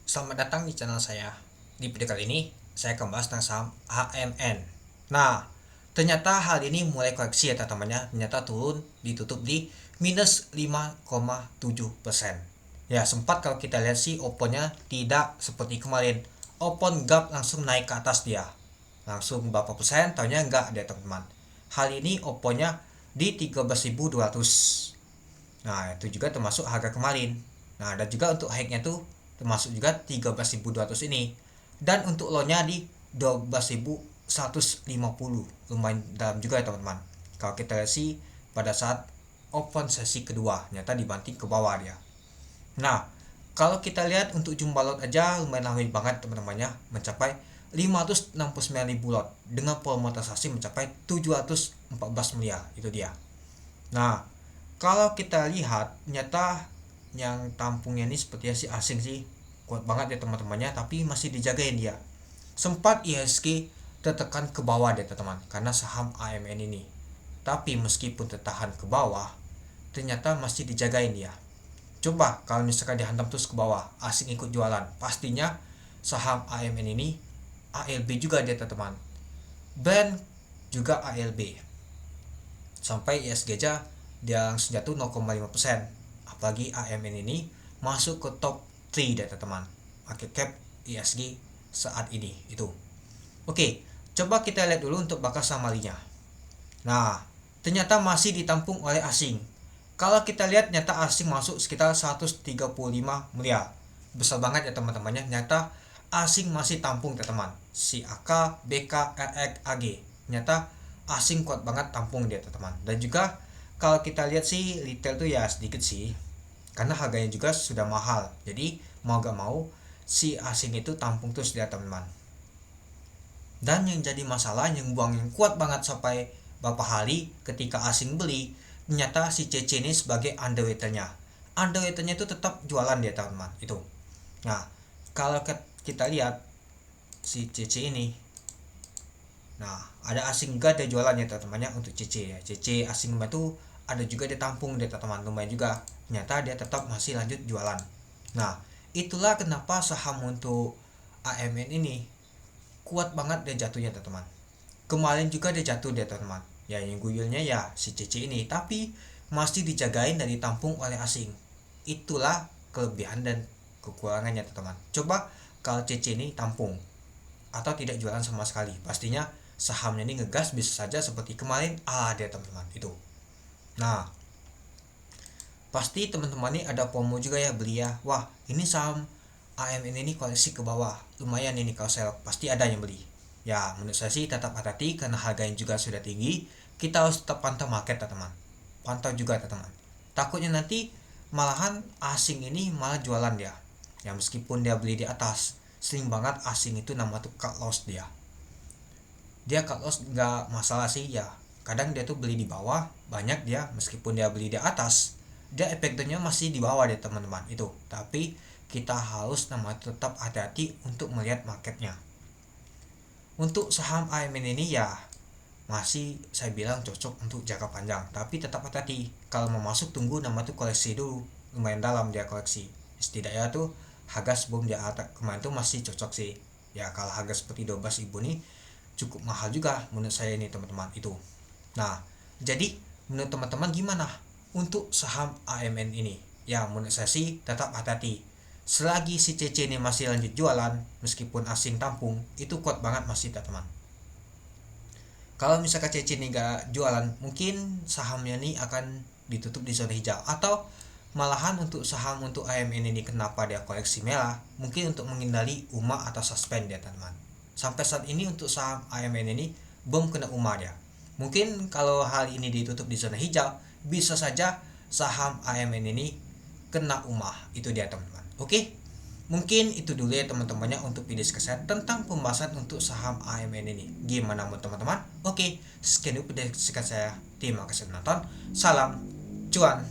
Selamat datang di channel saya. Di video kali ini, saya akan bahas tentang saham AMN. Nah, ternyata hal ini mulai koreksi ya teman-temannya. Ternyata turun, ditutup di minus 5,7%. Ya, sempat kalau kita lihat sih opennya tidak seperti kemarin. Open gap langsung naik ke atas dia. Langsung berapa persen, tahunya enggak deh teman-teman. Hal ini opennya di 13.200. Nah, itu juga termasuk harga kemarin. Nah, dan juga untuk high-nya tuh termasuk juga 13.200 ini. Dan untuk low-nya di 12.150. Lumayan dalam juga ya teman-teman. Kalau kita lihat sih pada saat open sesi kedua, nyata dibanting ke bawah dia. Nah, kalau kita lihat untuk jumlah lot aja lumayan ramai banget teman-temannya, mencapai 569.000 lot dengan volume transaksi mencapai 714 miliar. Itu dia. Nah, kalau kita lihat nyata yang tampungnya ini sepertinya si asing sih kuat banget ya teman-temannya, tapi masih dijagain dia. Sempat IHSG tertekan ke bawah deh teman-teman karena saham AMN ini. Tapi meskipun tertahan ke bawah, ternyata masih dijagain dia. Coba kalau misalkan dihantam terus ke bawah, asing ikut jualan, pastinya saham AMN ini ALB juga dia teman-teman. Brand juga ALB. Sampai ISG aja dia langsung jatuh 0,5%. Apalagi AMN ini masuk ke top 3 data teman market cap ISG saat ini itu. Oke, coba kita lihat dulu untuk bakal samarinya. Nah, ternyata masih ditampung oleh asing. Kalau kita lihat nyata asing masuk sekitar 135 miliar. Besar banget ya teman-temannya. Nyata asing masih tampung teman-teman. Si AK, BK, RX, AG. Nyata asing kuat banget tampung dia teman-teman. Dan juga kalau kita lihat sih retail tuh ya sedikit sih. Karena harganya juga sudah mahal. Jadi mau gak mau si asing itu tampung terus dia teman-teman. Dan yang jadi masalah yang buang yang kuat banget sampai beberapa hari ketika asing beli, ternyata si CC ini sebagai underweighternya. Underweighternya itu tetap jualan dia teman-teman itu. Nah, kalau kita lihat si CC ini, nah ada asing juga ada jualannya teman-temannya untuk CC ya. CC asing itu ada juga dia tampung dia teman-teman, lumayan juga. Ternyata dia tetap masih lanjut jualan. Nah, itulah kenapa saham untuk AMN ini kuat banget dia jatuhnya teman-teman. Kemarin juga dia jatuh dia teman-teman. Ya yang guyulnya ya si CC ini, tapi masih dijagain dan ditampung oleh asing. Itulah kelebihan dan kekurangannya teman-teman. Coba kalau CC ini tampung atau tidak jualan sama sekali, pastinya sahamnya ini ngegas bisa saja seperti kemarin dia teman-teman itu. Nah, pasti teman-teman ini ada promo juga ya beli ya. Wah, ini saham AMN ini koleksi ke bawah. Lumayan ini kalau saya pasti ada yang beli. Ya, menurut saya sih tetap hati-hati karena harganya juga sudah tinggi. Kita harus tetap pantau market teman-teman. Pantau juga teman-teman. Takutnya nanti malahan asing ini malah jualan dia. Ya meskipun dia beli di atas, sering banget asing itu nama tuh cut loss dia. Dia cut loss nggak masalah sih ya. Kadang dia tuh beli di bawah banyak dia, meskipun dia beli di atas dia efeknya masih di bawah deh teman-teman itu. Tapi kita harus tetap hati-hati untuk melihat marketnya. Untuk saham AMN ini ya masih saya bilang cocok untuk jangka panjang, tapi tetap hati-hati kalau mau masuk tunggu tuh koleksi dulu, lumayan dalam dia koleksi. Setidaknya tuh harga sebelum dia kemarin tuh masih cocok sih ya. Kalau harga seperti 12.000 nih cukup mahal juga menurut saya ini teman-teman itu. Nah, jadi menurut teman-teman gimana untuk saham AMN ini? Ya menurut saya sih tetap hati-hati. Selagi si CC ini masih lanjut jualan meskipun asing tampung, itu kuat banget masih teman-teman. Kalau misalkan CC ini gak jualan, mungkin sahamnya ini akan ditutup di zona hijau. Atau malahan untuk saham untuk AMN ini kenapa dia koleksi merah, mungkin untuk menghindari UMA atau suspend ya teman-teman. Sampai saat ini untuk saham AMN ini belum kena UMA dia. Mungkin kalau hari ini ditutup di zona hijau, bisa saja saham AMN ini kena UMA. Itu dia teman-teman. Oke, mungkin itu dulu ya teman-temannya untuk video saya tentang pembahasan untuk saham AMN ini. Gimana menurut teman-teman? Oke, sekian dulu video saya. Terima kasih menonton. Salam cuan.